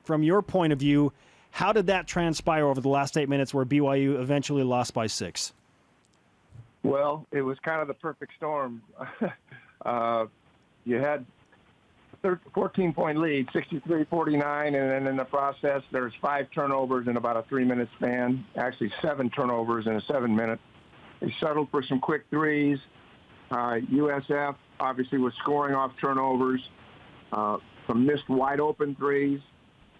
from your point of view, how did that transpire over the last 8 minutes where BYU eventually lost by 6? Well, it was kind of the perfect storm. You had 14-point lead, 63-49, and then in the process, there's 5 turnovers in about a 3-minute span, actually 7 turnovers in a 7-minute. They settled for some quick threes. USF obviously was scoring off turnovers, some missed wide-open threes,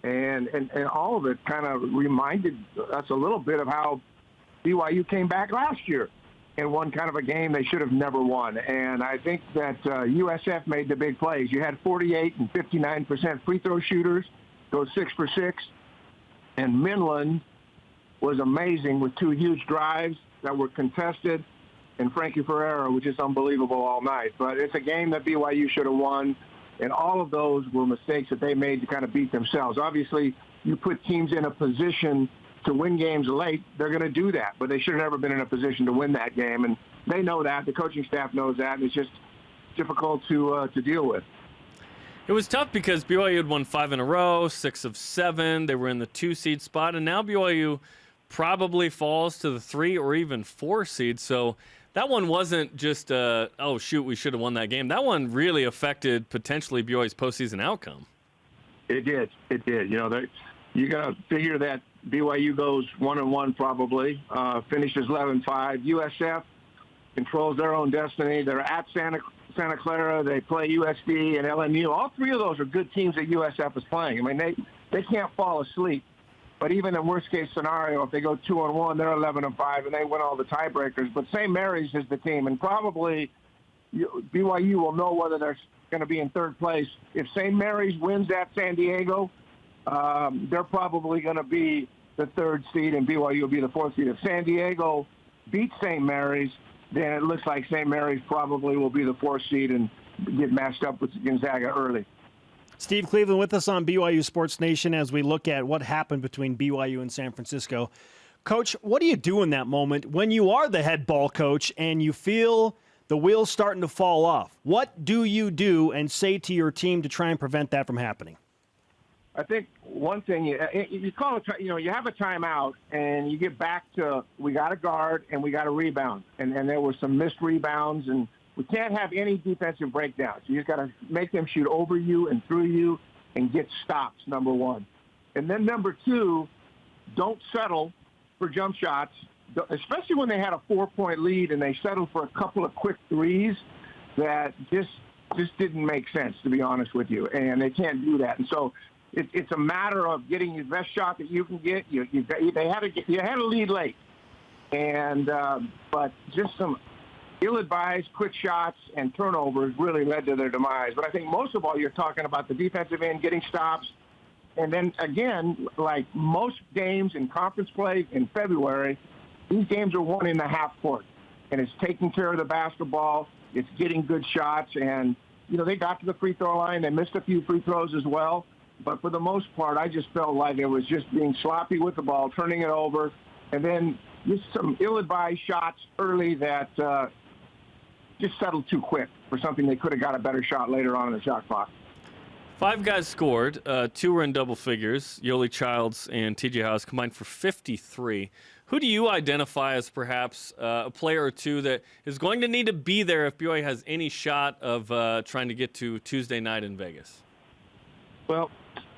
and all of it kind of reminded us a little bit of how BYU came back last year and won kind of a game they should have never won. And I think that USF made the big plays. You had 48 and 59% free throw shooters, go 6 for 6. And Minland was amazing with 2 huge drives that were contested. And Frankie Ferreira was just unbelievable all night. But it's a game that BYU should have won. And all of those were mistakes that they made to kind of beat themselves. Obviously, you put teams in a position to win games late, they're going to do that. But they should have never been in a position to win that game. And they know that. The coaching staff knows that. And it's just difficult to deal with. It was tough because BYU had won 5 in a row, 6 of 7. They were in the 2 seed spot. And now BYU probably falls to the 3 or even 4 seed. So that one wasn't just, oh, shoot, we should have won that game. That one really affected potentially BYU's postseason outcome. It did. It did. You know, you got to figure that BYU goes 1-1 probably, finishes 11-5. USF controls their own destiny. They're at Santa Clara. They play USD and LMU. All 3 of those are good teams that USF is playing. I mean, they can't fall asleep. But even in worst-case scenario, if they go 2-1, they're 11-5, and they win all the tiebreakers. But St. Mary's is the team, and probably BYU will know whether they're going to be in 3rd place. If St. Mary's wins at San Diego, they're probably going to be the 3rd seed, and BYU will be the 4th seed. If San Diego beats St. Mary's, then it looks like St. Mary's probably will be the 4th seed and get matched up with Gonzaga early. Steve Cleveland with us on BYU Sports Nation as we look at what happened between BYU and San Francisco. Coach, what do you do in that moment when you are the head ball coach and you feel the wheels starting to fall off? What do you do and say to your team to try and prevent that from happening? I think one thing, you call it, you have a timeout and you get back to we got to guard and we got to rebound. And there were some missed rebounds, and we can't have any defensive breakdowns. You just got to make them shoot over you and through you and get stops, number one. And then number 2, don't settle for jump shots, especially when they had a 4-point lead and they settled for a couple of quick threes that just didn't make sense, to be honest with you. And they can't do that. And so it's a matter of getting your best shot that you can get. You had a lead late, and but just some ill-advised quick shots and turnovers really led to their demise. But I think most of all, you're talking about the defensive end getting stops, and then again, like most games in conference play in February, these games are won in the half court, and it's taking care of the basketball. It's getting good shots, and they got to the free throw line. They missed a few free throws as well. But for the most part, I just felt like it was just being sloppy with the ball, turning it over, and then just some ill-advised shots early that just settled too quick for something they could have got a better shot later on in the shot clock. 5 guys scored. 2 were in double figures. Yoli Childs and TJ House combined for 53. Who do you identify as perhaps a player or two that is going to need to be there if BYU has any shot of trying to get to Tuesday night in Vegas? Well,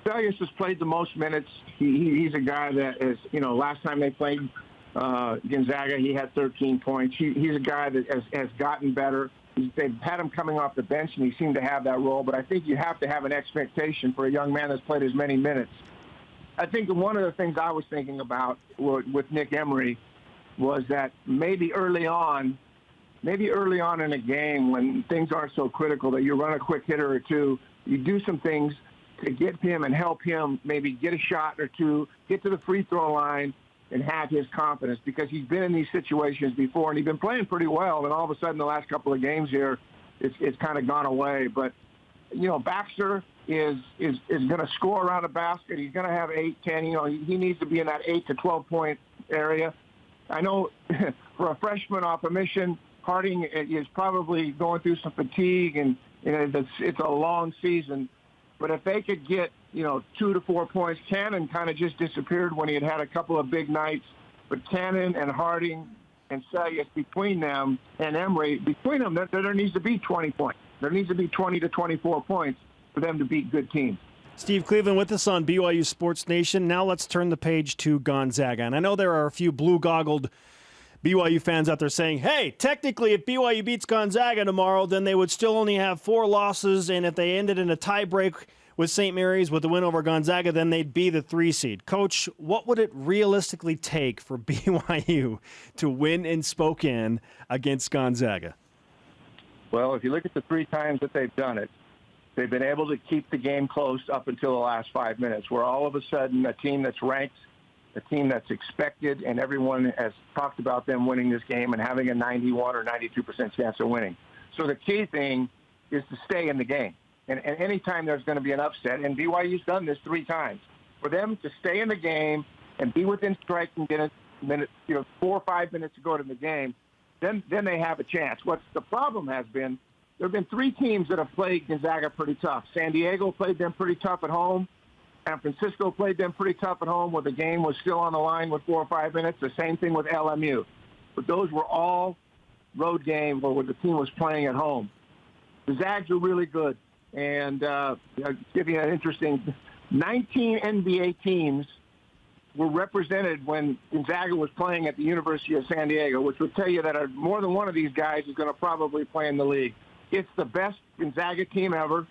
Stelios has played the most minutes. He's a guy that is, last time they played Gonzaga, he had 13 points. He's a guy that has gotten better. They've had him coming off the bench, and he seemed to have that role. But I think you have to have an expectation for a young man that's played as many minutes. I think one of the things I was thinking about with Nick Emery was that maybe early on in a game when things aren't so critical that you run a quick hitter or two, you do some things to get him and help him maybe get a shot or two, get to the free throw line, and have his confidence, because he's been in these situations before and he's been playing pretty well. And all of a sudden, the last couple of games here, it's kind of gone away. But Baxter is going to score around a basket. He's going to have 8, 10. He needs to be in that 8 to 12 point area. I know for a freshman off a mission, Harding is probably going through some fatigue, and it's a long season. But if they could get, 2 to 4 points. Cannon kind of just disappeared when he had a couple of big nights. But Cannon and Harding and Sayas between them and Emery, between them, there needs to be 20 points. There needs to be 20 to 24 points for them to beat good teams. Steve Cleveland with us on BYU Sports Nation. Now let's turn the page to Gonzaga. And I know there are a few blue-goggled BYU fans out there saying, hey, technically if BYU beats Gonzaga tomorrow, then they would still only have 4 losses, and if they ended in a tiebreak with St. Mary's with the win over Gonzaga, then they'd be the 3 seed. Coach, what would it realistically take for BYU to win in Spokane against Gonzaga? Well, if you look at the 3 times that they've done it, they've been able to keep the game close up until the last 5 minutes, where all of a sudden a team that's ranked, a team that's expected, and everyone has talked about them winning this game and having a 91 or 92% chance of winning. So the key thing is to stay in the game. And anytime there's going to be an upset, and BYU's done this 3 times, for them to stay in the game and be within strike and get a minute, 4 or 5 minutes to go to the game, then they have a chance. What's the problem has been, there have been 3 teams that have played Gonzaga pretty tough. San Diego played them pretty tough at home. San Francisco played them pretty tough at home where the game was still on the line with 4 or 5 minutes. The same thing with LMU. But those were all road games where the team was playing at home. The Zags are really good. And I'll give you an interesting, 19 NBA teams were represented when Gonzaga was playing at the University of San Diego, which would tell you that more than one of these guys is going to probably play in the league. It's the best Gonzaga team ever.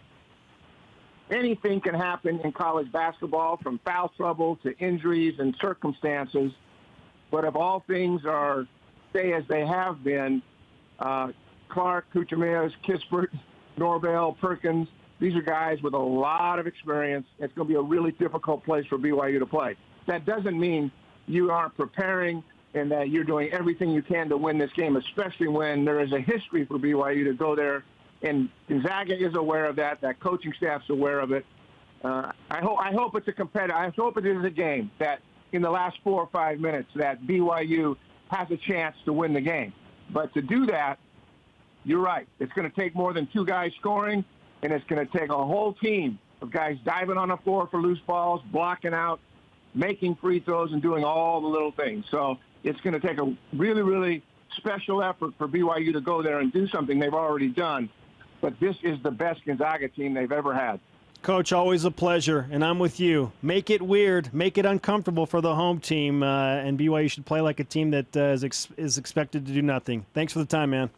Anything can happen in college basketball, from foul trouble to injuries and circumstances. But if all things stay as they have been, Clark, Kuchermeus, Kispert, Norvell, Perkins, these are guys with a lot of experience. It's going to be a really difficult place for BYU to play. That doesn't mean you aren't preparing and that you're doing everything you can to win this game, especially when there is a history for BYU to go there. And Gonzaga is aware of that. That coaching staff's aware of it. I hope it's a competitive. I hope it is a game that in the last 4 or 5 minutes that BYU has a chance to win the game. But to do that, you're right. It's going to take more than 2 guys scoring, and it's going to take a whole team of guys diving on the floor for loose balls, blocking out, making free throws, and doing all the little things. So it's going to take a really, really special effort for BYU to go there and do something they've already done. But this is the best Gonzaga team they've ever had. Coach, always a pleasure, and I'm with you. Make it weird, make it uncomfortable for the home team, and BYU should play like a team that is expected to do nothing. Thanks for the time, man.